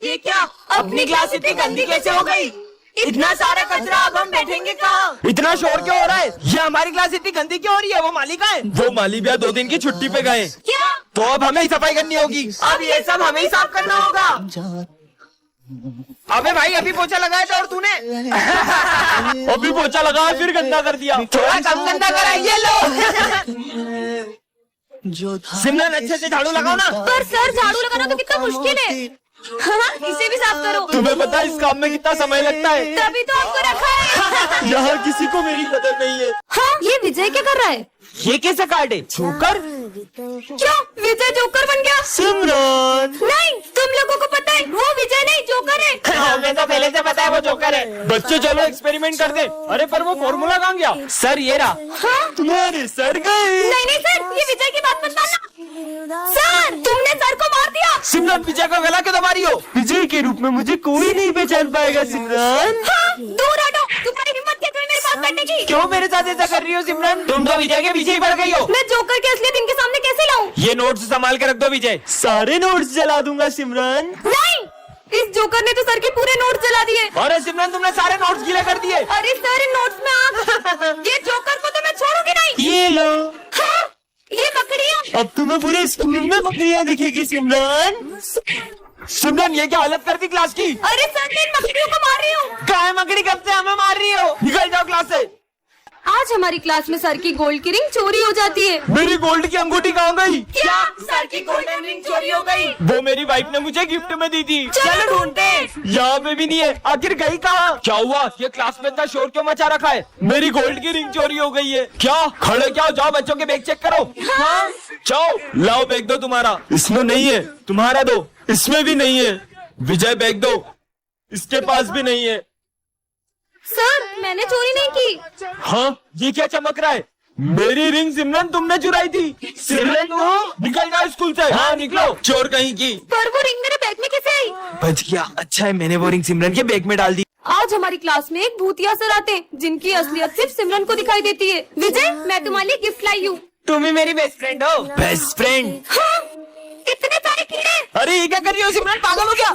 ये क्या? अपनी क्लास इतनी गंदी कैसे हो गई? इतना सारा कचरा, अब हम बैठेंगे कहाँ? इतना शोर क्यों हो रहा है? ये हमारी क्लास इतनी गंदी क्यों हो रही है? वो माली कहाँ है? वो माली भैया 2 दिन की छुट्टी पे गए। क्या? तो अब हमें ही सफाई करनी होगी। अब ये सब हमें ही साफ करना होगा। अबे भाई अभी पोछा लगाया था और तूने अभी पोछा लगाया फिर गंदा कर दिया। थोड़ा कम गंदा करा, ये लो। सिमरन अच्छे से झाड़ू लगाओ ना। पर सर झाड़ू लगाना तो कितना मुश्किल है। हाँ, इसे भी साफ करो। तुम्हें पता है इस काम में कितना समय लगता है? तभी तो आपको रखा है। यहाँ किसी को मेरी कदर नहीं है। हाँ, ये विजय क्या कर रहा है? ये कैसा कार्ड है? जोकर? क्या विजय जोकर बन गया? सिमरन नहीं, तुम लोगों को पता है वो विजय नहीं जोकर है। हमें तो पहले से पता है वो जोकर है। बच्चे चलो एक्सपेरिमेंट कर दे। अरे पर वो फॉर्मूला कहाँ गया? सर ये रहा। हाँ? तुम्हारे सर गए। नहीं सर, ये विजय की बात मत मानना। सर, तुमने सर को मार दिया। सिमरन विजय का गला क्यों दबा रही हो? विजय के रूप में मुझे कोई नहीं पहचान पाएगा सिमरन। हाँ, दूर हटो। तुम्हारी हिम्मत कैसे हुई मेरे पास बैठने की? क्यों मेरे साथ ऐसा कर रही हो सिमरन? तुम तो विजय के पीछे ही पड़ गई हो। मैं जोकर के असलियत इनके सामने कैसे लाऊं? ये नोट्स संभाल के रख दो विजय। सारे नोट्स जला दूंगा सिमरन। नहीं, इस जोकर ने तो सर के पूरे नोट्स जला दिए। अरे सिमरन तुमने सारे नोट्स गीले कर दिए। अरे सर, इन नोट्स में आप ये जोकर को तो मैं छोड़ूंगी नहीं। ये लो। हाँ, ये बकरियां। अब तुम्हें पूरे स्कूल में बकरियां दिखेगी सिमरन। सिमरन ये क्या हालत कर दी क्लास की? अरे सर, मैं इन बकरियों को मार रही हूँ। काय मकड़ी कब से हमें मार रही हो? निकल जाओ क्लास से। आज हमारी क्लास में सर की गोल्ड की रिंग चोरी हो जाती है। मेरी गोल्ड की अंगूठी कहाँ गई? क्या? सर की गोल्डन रिंग चोरी हो गई? वो मेरी वाइफ ने मुझे गिफ्ट में दी थी। चलो ढूंढते। यहाँ पे भी नहीं है। आखिर गई कहाँ? क्या हुआ? ये क्लास में इतना शोर क्यों मचा रखा है? मेरी गोल्ड की रिंग चोरी हो गई है। क्या? खड़े क्या हो? जाओ बच्चों के बैग चेक करो। हाँ? जाओ लाओ बैग दो तुम्हारा। इसमें नहीं है। तुम्हारा दो। इसमें भी नहीं है। विजय बैग दो। इसके पास भी नहीं है। सर, मैंने चोरी नहीं की। हाँ ये क्या चमक रहा है? मेरी रिंग सिमरन तुमने चुराई थी। सिमरन तू निकल जाओ स्कूल से। हाँ निकलो चोर कहीं की। पर वो रिंग मेरे बैग में कैसे आई? बच गया। अच्छा है मैंने वो रिंग सिमरन के बैग में डाल दी। आज हमारी क्लास में एक भूतिया सर आते हैं जिनकी असलियत सिर्फ सिमरन को दिखाई देती है। विजय, मैं तुम्हारे लिए गिफ्ट लाई हूँ। तुम ही मेरी बेस्ट फ्रेंड हो। Best friend? हाँ, इतने सारे कीड़े। अरे ये क्या कर रही हो सिमरन? पागल हो क्या?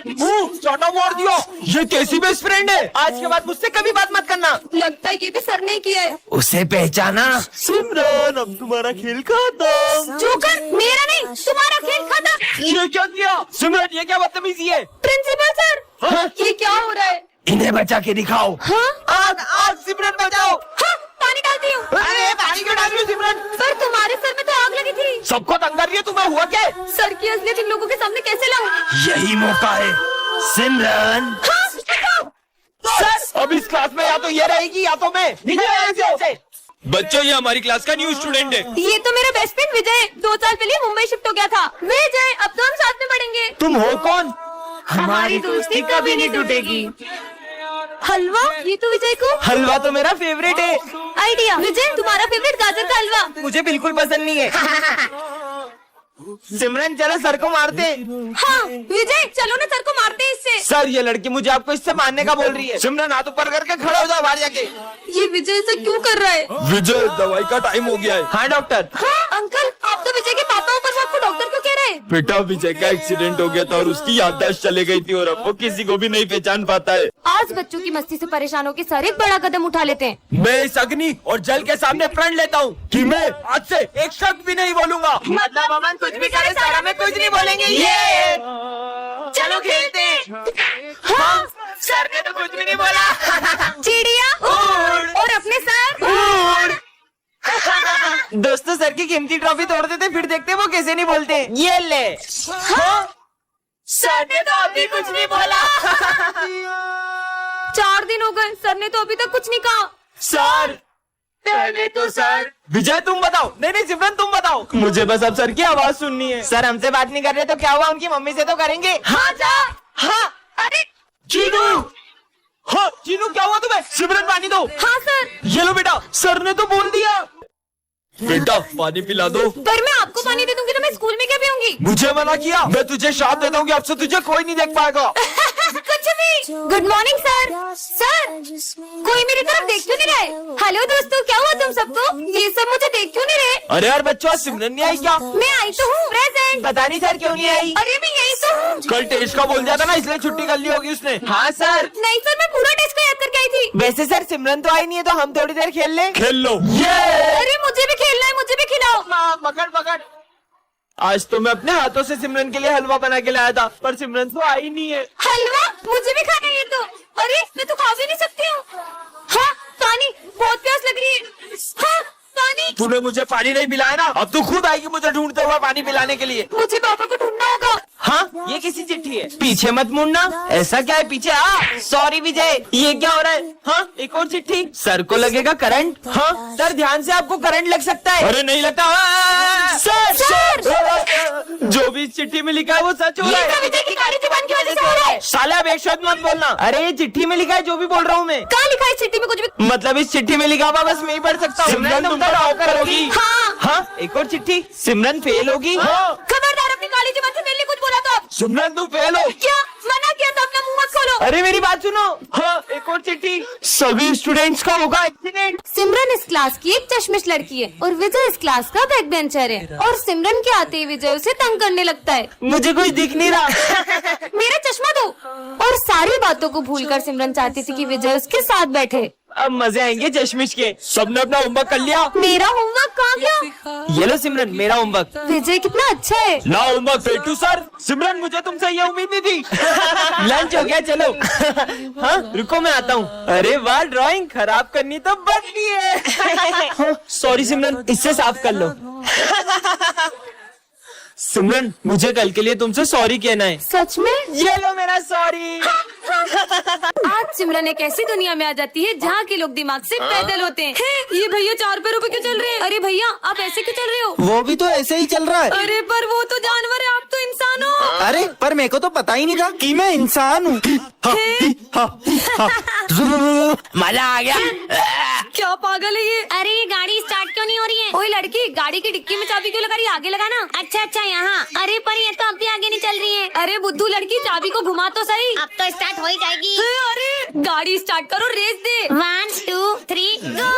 मुंह चाटा मार दियो। ये कैसी बेस्ट फ्रेंड है? आज के बाद मुझसे कभी बात मत करना। लगता है ये भी सर ने किया है। उसे पहचाना? सिमरन अब तुम्हारा खेल खत्म। जोकर, मेरा नहीं, तुम्हारा खेल खत्म। ये क्या किया? सिमरन ये क्या बदतमीजी है? प्रिंसिपल सर, हाँ? ये क्या हो रहा है? इन्हें बचा के दिखाओ। हाँ? आग आग सिमरन बचाओ। हाँ, पानी डालती हूँ। अरे पानी क्यों डाल रही हो सिमरन? पर तुम्हारे सर में तो आग लगी थी। सबको तंग कर रही है। तुम्हें हुआ क्या? सर की असलियत इन लोगों के सामने कैसे लाऊं? यही मौका है सिमरन। हाँ, बताओ। सर अब इस क्लास में या तो ये रहेगी या तो मैं। निकल यहाँ से। बच्चों ये हमारी क्लास का न्यू स्टूडेंट है। ये तो मेरा बेस्ट फ्रेंड विजय 2 साल पहले मुंबई शिफ्ट हो गया था। विजय, अब तो हम साथ में पढ़ेंगे। तुम हो कौन? हमारी दोस्ती कभी नहीं टूटेगी। हलवा, ये तो विजय को हलवा तो मेरा फेवरेट है। आइडिया। विजय, तुम्हारा फेवरेट गाजर का हलवा। मुझे बिल्कुल पसंद नहीं है। सिमरन चलो सर को मारते। हाँ विजय, चलो ना सर को मारते हैं इससे। सर ये लड़की मुझे आपको इससे मारने का बोल रही है। सिमरन हाथ ऊपर करके खड़ा हो जाओ बाहर जाके। ये विजय ऐसा क्यों कर रहा है? विजय दवाई का टाइम हो गया है। हाँ डॉक्टर। हाँ अंकल, आप तो विजय के पापा हो, पर वो आपको डॉक्टर क्यों कह रहे हैं? बेटा विजय का एक्सीडेंट हो गया था और उसकी याददाश्त चले गई थी और अब वो किसी को भी नहीं पहचान पाता है। आज बच्चों की मस्ती से परेशान होकर सर एक बड़ा कदम उठा लेते हैं। मैं इस अग्नि और जल के सामने प्रण लेता हूँ कि मैं आज से एक शब्द भी नहीं बोलूंगा। मतलब अमन कुछ भी करे सर हमें कुछ नहीं बोलेंगे। ये चलो खेलते हैं। हाँ, सर ने तो कुछ भी नहीं बोला। चिड़िया उड़। और अपने सर उड़। दोस्तों सर की कीमती ट्रॉफी तोड़ देते फिर देखते वो कैसे नहीं बोलते। ये ले। हाँ? सर ने तो अभी कुछ नहीं बोला। 4 दिन हो गए, सर ने तो अभी तक कुछ नहीं कहा। सर पहले तो सर। विजय तुम बताओ। नहीं सिमरन तुम बताओ। मुझे बस अब सर की आवाज सुननी है। सर हमसे बात नहीं कर रहे तो क्या हुआ? उनकी मम्मी से तो करेंगे। हाँ जा। हाँ। अरे चीनू। हाँ चीनू क्या हुआ तुम्हें? सिमरन पानी दो। हाँ सर। ये लो बेटा, सर ने तो बोल दिया। बेटा पानी पिला दो। पर मैं आपको पानी दे दूंगी तो मैं स्कूल में क्या पीऊंगी? मुझे मना किया। मैं तुझे श्राप देता हूँ कि अब से तुझे कोई नहीं देख पाएगा। कुछ Lakshmi. Good morning sir. Sir कोई मेरी तरफ देख क्यों नहीं रहा है? हेलो दोस्तों, क्या हुआ तुम सबको? ये सब मुझे देख क्यों नहीं रहे? अरे यार बच्चों, आज सिमरन नहीं आई क्या? मैं आई तो हूँ, प्रेजेंट। पता नहीं सर क्यों नहीं आई। अरे मैं यही तो हूँ। कल टेस्ट का बोल दिया था ना, इसलिए छुट्टी कर ली होगी उसने। हाँ सर। नहीं सर, मैं पूरा टेस्ट को याद करके आई थी। वैसे सर सिमरन तो आई नहीं है, तो हम थोड़ी देर खेल लें। खेल लो। अरे मुझे भी खेलना है, मुझे भी खिलाओ। पकड़ पकड़। आज तो मैं अपने हाथों से सिमरन के लिए हलवा बना के लाया था, पर सिमरन तो आई नहीं है। हलवा मुझे भी खाना है ये तो। अरे मैं तो खा भी नहीं सकती हूँ। हाँ पानी, बहुत प्यास लग रही है। हाँ पानी। तूने मुझे पानी नहीं पिलाया ना, अब तू खुद आएगी मुझे ढूंढते हुए पानी पिलाने के लिए। मुझे पापा को ढूंढना होगा। हाँ ये किसी चिट्ठी है, पीछे मत मुड़ना। ऐसा क्या है पीछे? सॉरी विजय, ये क्या हो रहा है? हाँ एक और चिट्ठी। सर को लगेगा करंट। हाँ सर ध्यान से, आपको करंट लग सकता है। अरे नहीं लगता। सर जो भी इस चिट्ठी में लिखा है वो सच हो रहा ये है। विजय की गाड़ी जुबान की वजह से हो रहा है। साले अब एक शब्द मत बोलना। अरे ये चिट्ठी में लिखा है जो भी बोल रहा हूँ मैं। कहाँ लिखा है इस चिट्ठी में? कुछ भी। मतलब इस चिट्ठी में लिखा हुआ बस मैं ही पढ़ सकता हूँ। सिमरन तुम तो टॉप करोगी। हाँ हाँ एक और चिट्ठी, सिमरन फेल होगी। खबरदार, अपनी गाड़ी जुबान से मेरे लिए कुछ बोला तो आप। सिमरन तू फेल हो। क्या मना किया था? अपना मुंह मत खोलो। अरे मेरी बात सुनो। हाँ एक और चिट्ठी, सभी स्टूडेंट्स का होगा एक्सीडेंट। सिमरन इस क्लास की एक चश्मिश लड़की है और विजय इस क्लास का बैक बेंचर है, और सिमरन के आते ही विजय उसे तंग करने लगता है। मुझे कुछ दिख नहीं रहा। मेरा चश्मा दो। और सारी बातों को भूलकर सिमरन चाहती थी कि विजय उसके साथ बैठे। अब मजे आएंगे चश्मिश के। सबने अपना होमवर्क कर लिया? मेरा होमवर्क कहाँ गया? ये लो सिमरन मेरा होमवर्क। विजय कितना अच्छा है। ला होमवर्क पेटू सर। सिमरन मुझे तुमसे ये उम्मीद नहीं थी। लंच हो गया चलो। हाँ रुको मैं आता हूँ। अरे वाह, ड्राइंग खराब करनी तो बनती है। सॉरी सिमरन, इससे साफ कर लो। सिमरन मुझे कल के लिए तुमसे सॉरी कहना है। सच में? ये लो मेरा सॉरी। आज सिमरन एक ऐसी दुनिया में आ जाती है जहाँ के लोग दिमाग से पैदल होते हैं। ये भैया 4 पैरों पे क्यों चल रहे हैं? अरे भैया आप ऐसे क्यों चल रहे हो? वो भी तो ऐसे ही चल रहा है। अरे पर वो तो जानवर है, आप तो इंसान हो। अरे पर मेरे को तो पता ही नहीं था कि मैं इंसान हूँ। मजा आ गया। क्या पागल है ये? अरे ये गाड़ी स्टार्ट क्यों नहीं हो रही है? ओए लड़की, गाड़ी की डिक्की में चाबी क्यों लगा रही है? आगे लगाना। अच्छा अच्छा यहाँ। अरे पर ये तो अब भी आगे नहीं चल रही है। अरे बुद्धू लड़की, चाबी को घुमा तो सही। अब तो स्टार्ट हो ही जाएगी। अरे गाड़ी स्टार्ट करो, रेस दे। 1 2 3 गो।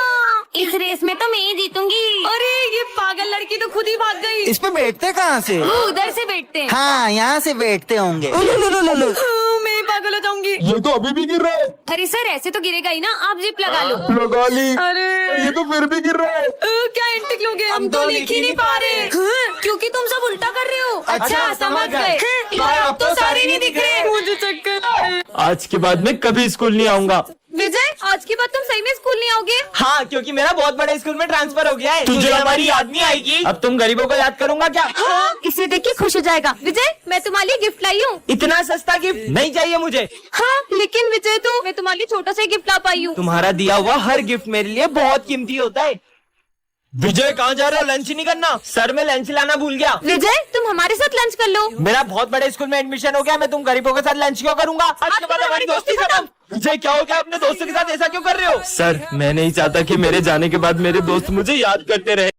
इस रेस में तो मैं ही जीतूंगी। अरे ये पागल लड़की तो खुद ही भाग गई। इस पे बैठते कहाँ से? वो उधर से बैठते हैं। हाँ यहाँ से बैठते होंगे। मैं ही पागल हो जाऊंगी। ये तो अभी भी गिर रहा है। अरे सर ऐसे तो गिरेगा ही ना, आप जिप लगा लो। लगा ली। अरे ये तो फिर भी गिर रहा है। क्या एंटिक लोग हैं? हम तो लिख ही नहीं पा रहे। क्योंकि तुम सब उल्टा कर रहे हो। अच्छा समझ गए। पर अब तो सारे नहीं दिख रहे। मुझे चक्कर आ रहे हैं। आज के बाद मैं कभी स्कूल नहीं आऊंगा। विजय आज के बाद तुम सही में स्कूल नहीं आओगे? हाँ क्योंकि मेरा बहुत बड़े स्कूल में ट्रांसफर हो गया है। तुझे हमारी याद नहीं आएगी? अब तुम गरीबों को याद करूंगा क्या? हाँ, इसे देख के खुश हो जाएगा। विजय मैं तुम्हारे लिए गिफ्ट लाई हूँ। इतना सस्ता गिफ्ट नहीं चाहिए मुझे। हाँ लेकिन विजय तो मैं तुम्हारे लिए छोटा सा गिफ्ट ला पाई हूँ। तुम्हारा दिया हुआ हर गिफ्ट मेरे लिए बहुत कीमती होता है। विजय कहाँ जा रहे हो? लंच नहीं करना? सर मैं लंच लाना भूल गया। विजय तुम हमारे साथ लंच कर लो। मेरा बहुत बड़े स्कूल में एडमिशन हो गया, मैं तुम गरीबों के साथ लंच क्यों करूंगा? आज के बाद हमारी दोस्ती खत्म। विजय क्या हो गया? अपने दोस्तों के साथ ऐसा क्यों कर रहे हो? सर मैं नहीं चाहता कि मेरे जाने के बाद मेरे दोस्त मुझे याद करते रहे।